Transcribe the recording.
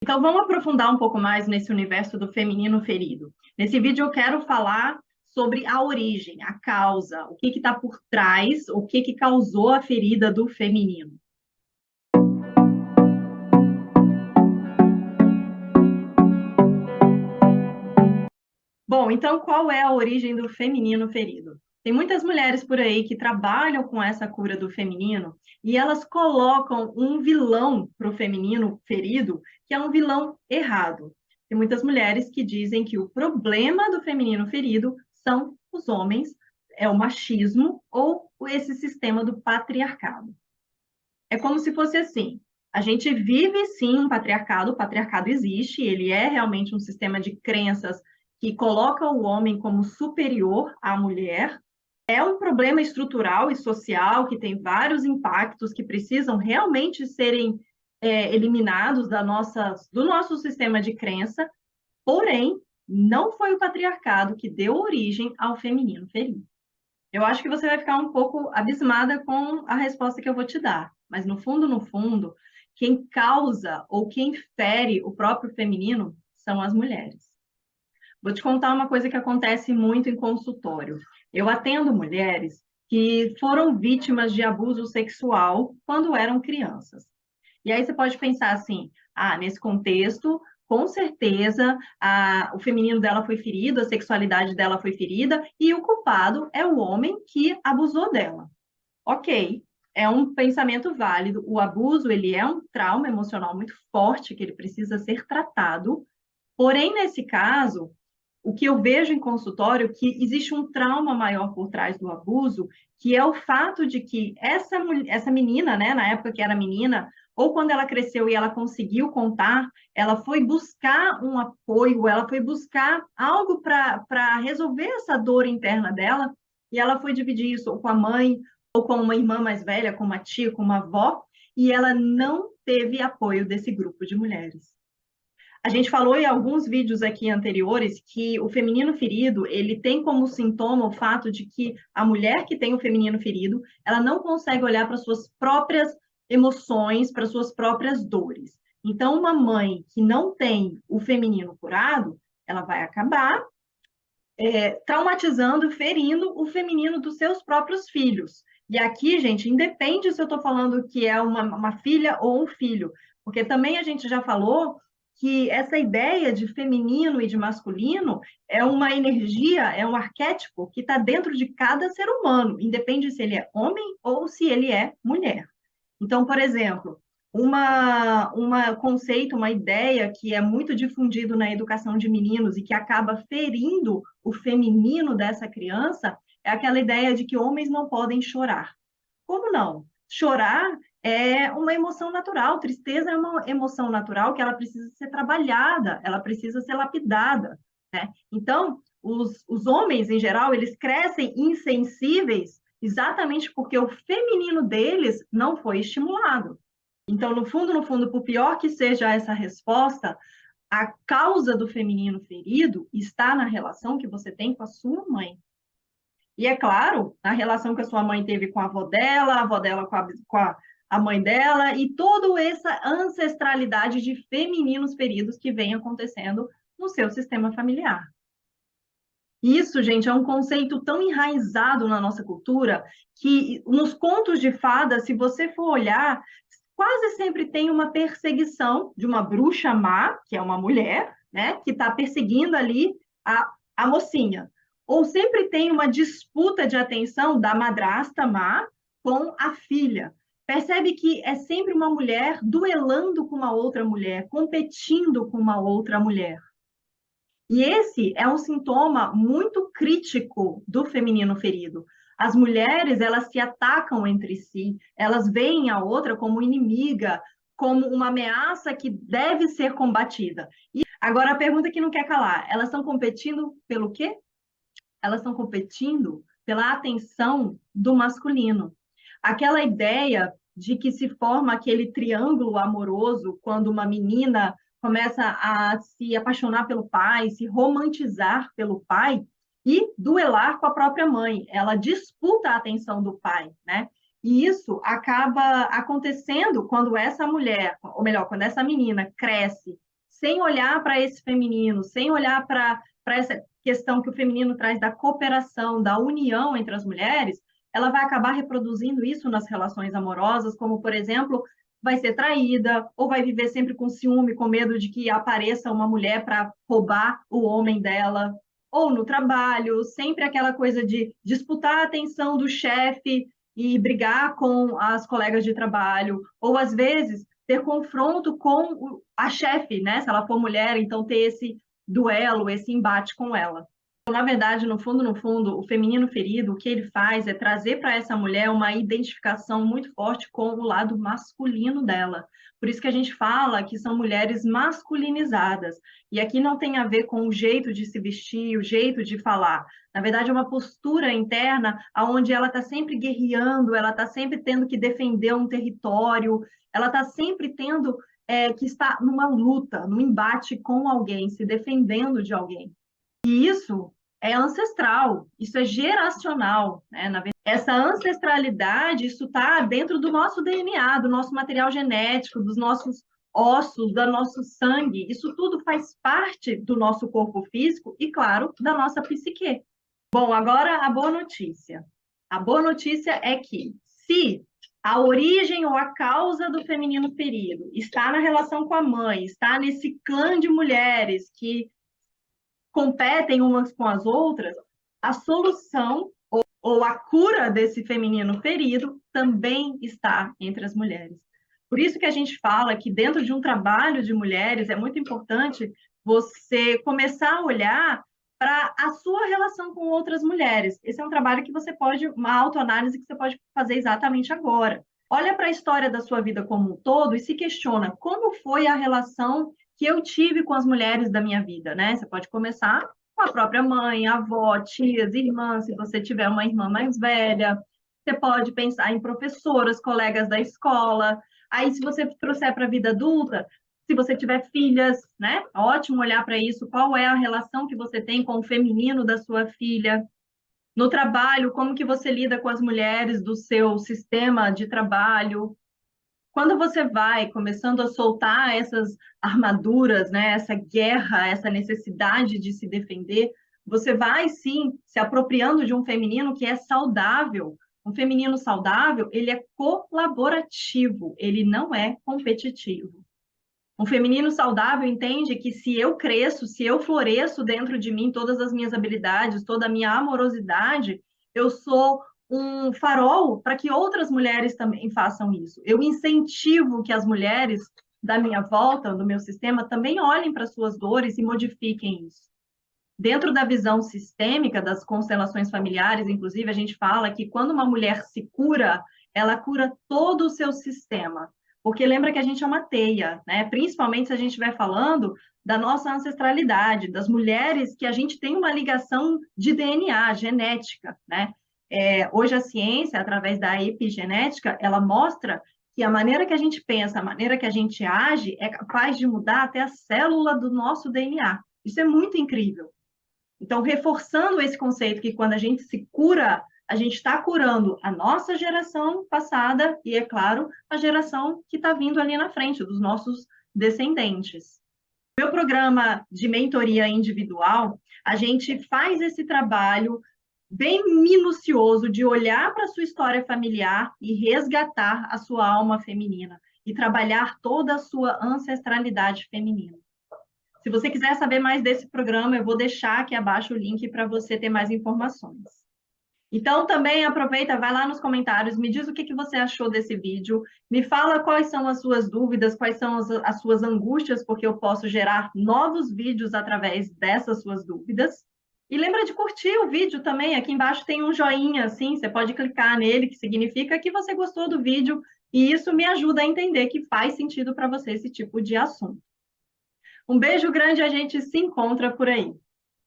Então, vamos aprofundar um pouco mais nesse universo do feminino ferido. Nesse vídeo, eu quero falar sobre a origem, a causa, o que está por trás, o que causou a ferida do feminino. Bom, então qual é a origem do feminino ferido? Tem muitas mulheres por aí que trabalham com essa cura do feminino e elas colocam um vilão para o feminino ferido, que é um vilão errado. Tem muitas mulheres que dizem que o problema do feminino ferido são os homens, é o machismo ou esse sistema do patriarcado. É como se fosse assim: a gente vive sim um patriarcado, o patriarcado existe, ele é realmente um sistema de crenças que coloca o homem como superior à mulher. É um problema estrutural e social que tem vários impactos que precisam realmente serem eliminados do nosso sistema de crença, porém, não foi o patriarcado que deu origem ao feminino ferido. Eu acho que você vai ficar um pouco abismada com a resposta que eu vou te dar, mas no fundo, quem causa ou quem fere o próprio feminino são as mulheres. Vou te contar uma coisa que acontece muito em consultório. Eu atendo mulheres que foram vítimas de abuso sexual quando eram crianças. E aí você pode pensar assim: nesse contexto, com certeza, o feminino dela foi ferido, a sexualidade dela foi ferida, e o culpado é o homem que abusou dela. Ok, é um pensamento válido. O abuso, ele é um trauma emocional muito forte que ele precisa ser tratado. Porém, nesse caso, o que eu vejo em consultório é que existe um trauma maior por trás do abuso, que é o fato de que essa menina, né, na época que era menina, ou quando ela cresceu e ela conseguiu contar, ela foi buscar um apoio, ela foi buscar algo para resolver essa dor interna dela, e ela foi dividir isso ou com a mãe, ou com uma irmã mais velha, com uma tia, com uma avó, e ela não teve apoio desse grupo de mulheres. A gente falou em alguns vídeos aqui anteriores que o feminino ferido, ele tem como sintoma o fato de que a mulher que tem o feminino ferido, ela não consegue olhar para suas próprias emoções, para suas próprias dores. Então, uma mãe que não tem o feminino curado, ela vai acabar traumatizando, ferindo o feminino dos seus próprios filhos. E aqui, gente, independe se eu estou falando que é uma filha ou um filho, porque também a gente já falou que essa ideia de feminino e de masculino é uma energia, é um arquétipo que está dentro de cada ser humano, independe se ele é homem ou se ele é mulher. Então, por exemplo, uma conceito, uma ideia que é muito difundido na educação de meninos e que acaba ferindo o feminino dessa criança é aquela ideia de que homens não podem chorar. Como não? Chorar é uma emoção natural, tristeza é uma emoção natural que ela precisa ser trabalhada, ela precisa ser lapidada, né? Então, os homens, em geral, eles crescem insensíveis exatamente porque o feminino deles não foi estimulado. Então, no fundo, por pior que seja essa resposta, a causa do feminino ferido está na relação que você tem com a sua mãe. E é claro, na relação que a sua mãe teve com a avó dela com a mãe dela, e toda essa ancestralidade de femininos feridos que vem acontecendo no seu sistema familiar. Isso, gente, é um conceito tão enraizado na nossa cultura que nos contos de fada, se você for olhar, quase sempre tem uma perseguição de uma bruxa má, que é uma mulher, né, que está perseguindo ali a mocinha. Ou sempre tem uma disputa de atenção da madrasta má com a filha. Percebe que é sempre uma mulher duelando com uma outra mulher, competindo com uma outra mulher. E esse é um sintoma muito crítico do feminino ferido. As mulheres, elas se atacam entre si, elas veem a outra como inimiga, como uma ameaça que deve ser combatida. E agora a pergunta que não quer calar, elas estão competindo pelo quê? Elas estão competindo pela atenção do masculino. Aquela ideia de que se forma aquele triângulo amoroso quando uma menina começa a se apaixonar pelo pai, se romantizar pelo pai e duelar com a própria mãe. Ela disputa a atenção do pai, né? E isso acaba acontecendo quando essa mulher, ou melhor, quando essa menina cresce sem olhar para esse feminino, sem olhar para essa questão que o feminino traz da cooperação, da união entre as mulheres, ela vai acabar reproduzindo isso nas relações amorosas, como, por exemplo, vai ser traída, ou vai viver sempre com ciúme, com medo de que apareça uma mulher para roubar o homem dela, ou no trabalho, sempre aquela coisa de disputar a atenção do chefe e brigar com as colegas de trabalho, ou às vezes ter confronto com a chefe, né? Se ela for mulher, então ter esse duelo, esse embate com ela. Na verdade, no fundo, o feminino ferido, o que ele faz é trazer para essa mulher uma identificação muito forte com o lado masculino dela. Por isso que a gente fala que são mulheres masculinizadas. E aqui não tem a ver com o jeito de se vestir, o jeito de falar. Na verdade, é uma postura interna onde ela está sempre guerreando, ela está sempre tendo que defender um território, ela está sempre tendo que estar numa luta, num embate com alguém, se defendendo de alguém. E isso é ancestral, isso é geracional, né? Essa ancestralidade, isso está dentro do nosso DNA, do nosso material genético, dos nossos ossos, do nosso sangue. Isso tudo faz parte do nosso corpo físico e, claro, da nossa psique. Bom, agora a boa notícia. A boa notícia é que, se a origem ou a causa do feminino ferido está na relação com a mãe, está nesse clã de mulheres que competem umas com as outras, a solução ou a cura desse feminino ferido também está entre as mulheres. Por isso que a gente fala que dentro de um trabalho de mulheres é muito importante você começar a olhar para a sua relação com outras mulheres. Esse é um trabalho que você pode, uma autoanálise que você pode fazer exatamente agora. Olha para a história da sua vida como um todo e se questiona como foi a relação que eu tive com as mulheres da minha vida, né? Você pode começar com a própria mãe, avó, tias, irmãs, se você tiver uma irmã mais velha. Você pode pensar em professoras, colegas da escola. Aí, se você trouxer para a vida adulta, se você tiver filhas, né? Ótimo olhar para isso. Qual é a relação que você tem com o feminino da sua filha? No trabalho, como que você lida com as mulheres do seu sistema de trabalho? Quando você vai começando a soltar essas armaduras, né, essa guerra, essa necessidade de se defender, você vai sim se apropriando de um feminino que é saudável. Um feminino saudável, ele é colaborativo, ele não é competitivo. Um feminino saudável entende que se eu cresço, se eu floresço dentro de mim todas as minhas habilidades, toda a minha amorosidade, eu sou um farol para que outras mulheres também façam isso. Eu incentivo que as mulheres da minha volta, do meu sistema, também olhem para suas dores e modifiquem isso. Dentro da visão sistêmica das constelações familiares, inclusive, a gente fala que quando uma mulher se cura, ela cura todo o seu sistema. Porque lembra que a gente é uma teia, né? Principalmente se a gente estiver falando da nossa ancestralidade, das mulheres que a gente tem uma ligação de DNA, genética, né? Hoje a ciência, através da epigenética, ela mostra que a maneira que a gente pensa, a maneira que a gente age, é capaz de mudar até a célula do nosso DNA. Isso é muito incrível. Então, reforçando esse conceito que quando a gente se cura, a gente está curando a nossa geração passada e, é claro, a geração que está vindo ali na frente, dos nossos descendentes. No meu programa de mentoria individual, a gente faz esse trabalho bem minucioso de olhar para a sua história familiar e resgatar a sua alma feminina e trabalhar toda a sua ancestralidade feminina. Se você quiser saber mais desse programa, eu vou deixar aqui abaixo o link para você ter mais informações. Então, também aproveita, vai lá nos comentários, me diz o que você achou desse vídeo, me fala quais são as suas dúvidas, quais são as suas angústias, porque eu posso gerar novos vídeos através dessas suas dúvidas. E lembra de curtir o vídeo também, aqui embaixo tem um joinha, assim, você pode clicar nele, que significa que você gostou do vídeo, e isso me ajuda a entender que faz sentido para você esse tipo de assunto. Um beijo grande, a gente se encontra por aí.